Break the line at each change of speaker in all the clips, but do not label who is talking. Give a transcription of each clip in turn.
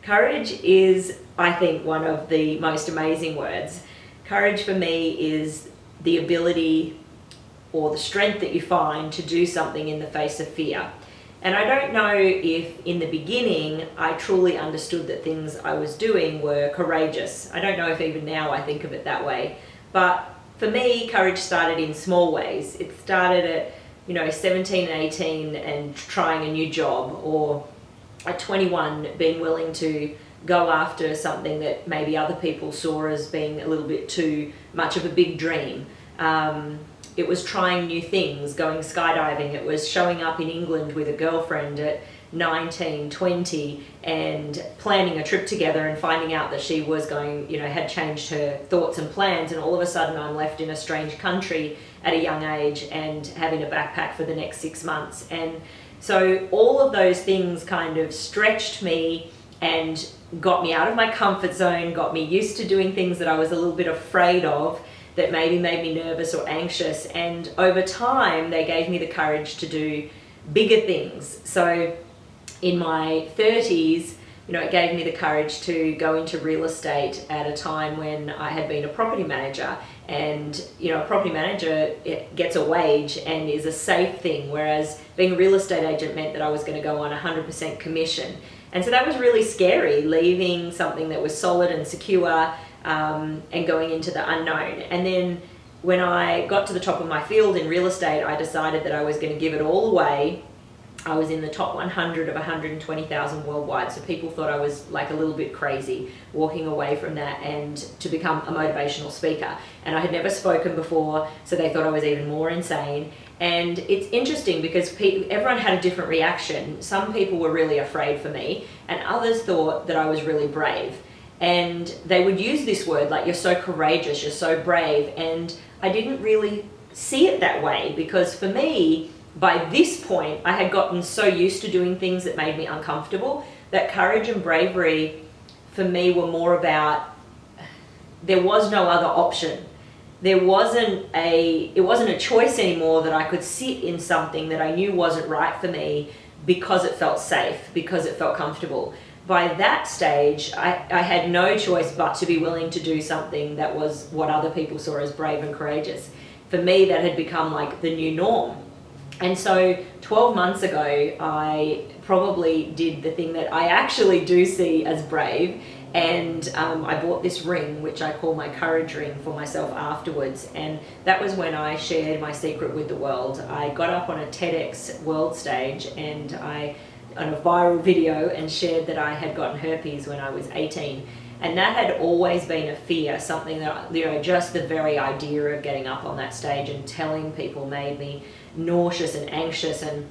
Courage is, I think, one of the most amazing words. Courage for me is the ability or the strength that you find to do something in the face of fear. And I don't know if in the beginning I truly understood that things I was doing were courageous. I don't know if even now I think of it that way. But for me, courage started in small ways. It started at 17 and 18 and trying a new job, or at 21 being willing to go after something that maybe other people saw as being a little bit too much of a big dream. It was trying new things, going skydiving. It was showing up in England with a girlfriend at 19, 20 and planning a trip together and finding out that she was going, had changed her thoughts and plans, and all of a sudden I'm left in a strange country at a young age and having a backpack for the next 6 months. And so all of those things kind of stretched me and got me out of my comfort zone, got me used to doing things that I was a little bit afraid of, that maybe made me nervous or anxious. And over time, they gave me the courage to do bigger things. So in my 30s, it gave me the courage to go into real estate at a time when I had been a property manager. And, a property manager gets a wage and is a safe thing, whereas being a real estate agent meant that I was going to go on 100% commission. And so that was really scary, leaving something that was solid and secure and going into the unknown. And then when I got to the top of my field in real estate, I decided that I was going to give it all away. I was in the top 100 of 120,000 worldwide, so people thought I was like a little bit crazy walking away from that and to become a motivational speaker. And I had never spoken before, so they thought I was even more insane. And it's interesting because everyone had a different reaction. Some people were really afraid for me, and others thought that I was really brave. And they would use this word like, you're so courageous, you're so brave. And I didn't really see it that way, because for me, by this point, I had gotten so used to doing things that made me uncomfortable that courage and bravery for me were more about, there was no other option. It wasn't a choice anymore that I could sit in something that I knew wasn't right for me because it felt safe, because it felt comfortable. By that stage, I had no choice but to be willing to do something that was what other people saw as brave and courageous. For me, that had become like the new norm. And so 12 months ago, I probably did the thing that I actually do see as brave. And I bought this ring, which I call my courage ring, for myself afterwards. And that was when I shared my secret with the world. I got up on a TEDx world stage and on a viral video, and shared that I had gotten herpes when I was 18. And that had always been a fear, something that, just the very idea of getting up on that stage and telling people made me nauseous and anxious, and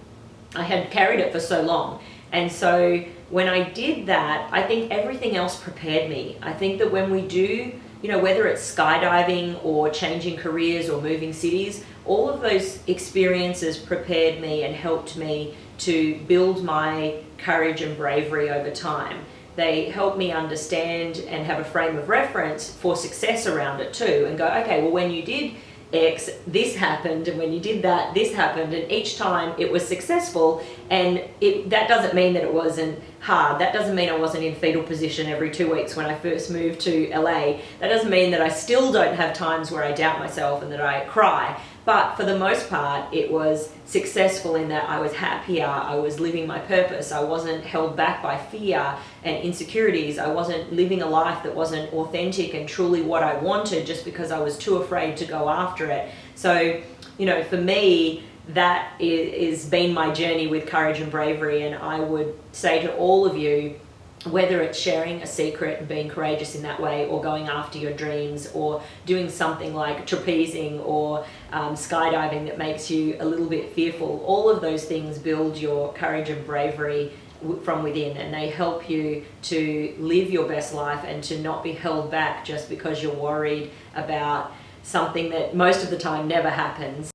I had carried it for so long. And so when I did that, I think everything else prepared me. I think that when we do, whether it's skydiving or changing careers or moving cities, all of those experiences prepared me and helped me to build my courage and bravery over time. They help me understand and have a frame of reference for success around it too, and go, okay, well, when you did X, this happened, and when you did that, this happened, and each time it was successful. And that doesn't mean that it wasn't hard. That doesn't mean I wasn't in fetal position every 2 weeks when I first moved to LA. That doesn't mean that I still don't have times where I doubt myself and that I cry. But for the most part, it was successful in that I was happier, I was living my purpose, I wasn't held back by fear and insecurities, I wasn't living a life that wasn't authentic and truly what I wanted just because I was too afraid to go after it. So, for me, that is been my journey with courage and bravery. And I would say to all of you, whether it's sharing a secret and being courageous in that way, or going after your dreams, or doing something like trapezing or skydiving that makes you a little bit fearful, all of those things build your courage and bravery from within, and they help you to live your best life and to not be held back just because you're worried about something that most of the time never happens.